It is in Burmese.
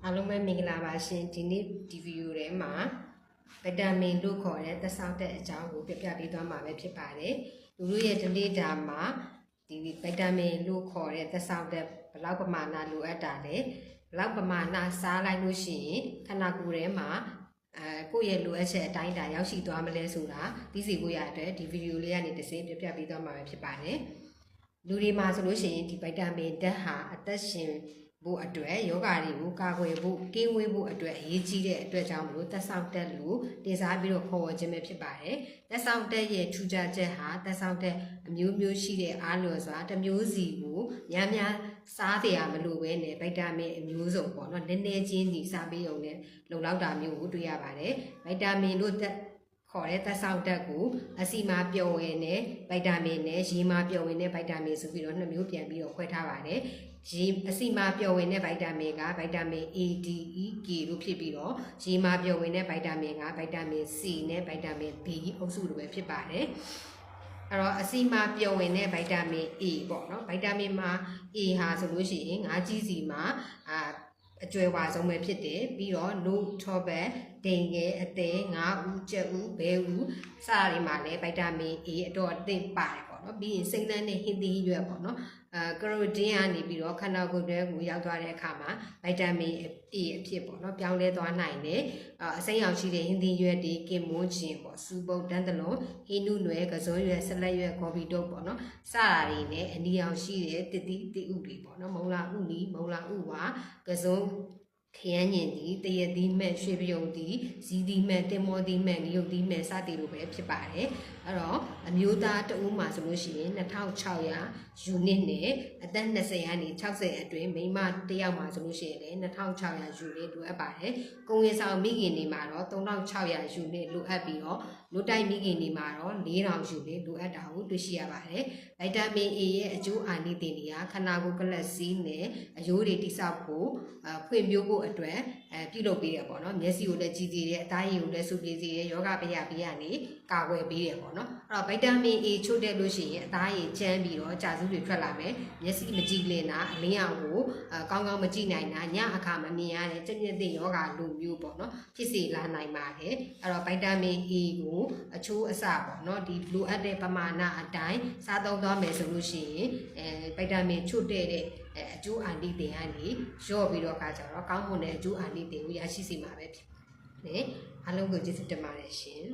အားလုံးပဲမင်္ဂလာပါရှင်ဒီနေ့ဒီဗီဒီယိုထဲမှာဗီတာမင်လို့ခေါ်တဲ့သက်ဆောင်တဲ့အကြောင်းကိုပြပြပေးသွားမှာပဲဖြစ်ပါတယ်လူတို့ရဲ့ဒီနေ့ဒါမှာဒီဗီတာမင်လို့ခေါ်တဲ့သက်ဆောင်တဲ့ဘလောက်ပမာဏလိုအပ်တာလဲဘလောက်ပမာဏစားလိုက်လို့ရှိရင်ခန္ဓာကိုယ်ထဲမှာကိုယ့်ရဲ့လိုအပ်ချက်အတိုင်းအတာရောက်ရှိသွားမလဲဆိုတာသိစေဖို့ရတဲ့ဒီဗီဒီယိုလေးကနေတစ်စင်းပြပြပေးသွားမှာပဲဖြစ်ပါတယ်လူတွေမှာဆိုလို့ရှိရင်ဒီဗီတာမင်ဓာတ်ဟာအသက်ရှင်ဖို့အတွက်ယောဂါတွေကိုကာကွယ်ဖို့ကင်းဝေးဖို့အတွက်အရေးကြီးတဲ့အတွက်ကြောင့်မလို့သက်ဆောင်တက်လို့တင်စားပြီးတော့ခေါ်ဝေါ်ခြင်းပဲဖြစ်ပါတယ်သက်ဆောင်တက်ရဲ့ထူးခြားချက်ဟာသက်ဆောင်တက်အမျိုးမျိုးရှိတဲ့အားလျော်စွာတစ်မျိုးစီကိုများများစားရမလို့ပဲနဲ့ဗီတာမင်အမျိုးစုံပေါ့နော်နည်းနည်းချင်းဒီစားပေးုံနဲ့လုံလောက်တာမျိုးကိုတွေ့ရပါတယ်ဗီတာမင်တို့ခေါ်တဲ့သက်ဆောင်တက်ကိုအဆီမာပျော်ဝင်တဲ့ဗီတာမင်နဲ့ရေမာပျော်ဝင်တဲ့ဗီတာမင်ဆိုပြီးတော့နှစ်မျိုးပြန်ပြီးတော့ခွဲထားပါတယ်ရေအဆီမာပျော်ဝင်တဲ့ဗီတာမင်ကဗီတာမင် A D E K တို့ဖြစ်ပြီးတော့ရေမာပျော်ဝင်တဲ့ဗီတာမင်ကဗီတာမင် C နဲ့ဗီတာမင် B အုပ်စုလိုပဲဖြစ်ပါတယ်အဲ့တော့အဆီမာပျော်ဝင်တဲ့ဗီတာမင် A ပေါ့နော်ဗီတာမင်မှာ A ဟာဆိုလို့ရှိရင်ငါးကြီးစီမှာအကျွဲဝါဆုံးပဲဖြစ်တယ်ပြီးတော့နို့ထောပတ်ဒိန်ငယ်အသေးငါးဦးကြက်ဦးဘဲဦးစတာတွေမှာလည်းဗီတာမင် A အတော့အသင့်ပါတယ်ပေါ့နော်ပြီးရင်စိမ့်လန်းတဲ့ဟင်းသီးရွက်ပေါ့နော်ကရိုတင်းကနေပြီးတော့ခန္ဓာကိုယ်တွေကိုရောက်သွားတဲ့အခါမှာဗီတာမင် A အဖြစ်ပေါ့နော်ပြောင်းလဲသွားနိုင်တယ်အစိမ်းရောင်ရှိတဲ့ဟင်းသီးရွက်တွေကင်မွန်းခြင်းပေါ့စူပုတ်တန်းတလုံးဟင်းနုနွယ်ကစုံရွက်ဆက်လက်ရွက်ကော်ပီတုပ်ပေါ့နော်စတာတွေနဲ့အနီရောင်ရှိတဲ့တစ်တိတိဥတွေပေါ့နော်မုံလာဥနီမုံလာဥဝါကစုံခရမ်းညင်ဒီတရသီးမဲ့ရွှေပြုံဒီဇီးသီးမဲ့တင်မောသီးမဲ့ငရုတ်သီးမဲ့စသည်လိုပဲဖြစ်ပါတယ်အဲ့တော့အမျိုးသားတဦးမှာဆိုလို့ရှိရင်2600ယူနစ်နဲ့အသက်20ကနေ60အတွင်းမိန်းမတစ်ယောက်မှာဆိုလို့ရှိရင်လည်း2600ယူနစ်လိုအပ်ပါတယ်ကိုငွေဆောင်မိခင်တွေမှာတော့3600ယူနစ်လိုအပ်ပြီးတော့လူတိုက်မိခင်တွေမှာတော့4000ယူနစ်လိုအပ်တာကိုတွေ့ရှိရပါတယ်ဗီတာမင် A ရဲ့အကျိုးအာနိသင်တွေကခန္ဓာကိုယ်ကလပ်စီးနဲ့အရိုးတွေတိဆောက်ဖို့ဖွင့်ပြိုးဖို့အတွက်ပြုလုပ်ပေးရပေါ့နော်မျက်စိကိုလည်းကြည်ကြည်တယ်အသားရည်ကိုလည်းစုပြေးစေတယ်ယောဂဗျာဘေးကနေကာကွယ်ပေးတယ်ပေါ့နော်အဲ့တော့ဗီတာမင် A ချို့တဲ့လို့ရှိရင်အသားရည်ကျန်းပြီးတော့ကြာစုတွေထွက်လာမယ်မျက်စိမကြည်လင်တာအလင်းရောင်ကိုကောင်းကောင်းမကြည့်နိုင်တာညအခါမမြင်ရတဲ့ကြက်ညက်တဲ့ယောဂလိုမျိုးပေါ့နော်ဖြစ်စေလာနိုင်ပါတယ်အဲ့တော့ဗီတာမင် A ကိုအချိုးအစပေါ့နော်ဒီလိုအပ်တဲ့ပမာဏအတိုင်းစားသုံးသွားမယ်ဆိုလို့ရှိရင်ဗီတာမင်ချို့တဲ့အကျိုးအာနိသင်ကနေရော့ပြီးတော့ခါကြတော့ကောင်းမွန်တဲ့အကျိုးအာနိသင်ကိုရရှိစေမှာပဲဖြစ်ပါတယ်အားလုံးကိုကျေးဇူးတင်ပါတယ်ရှင်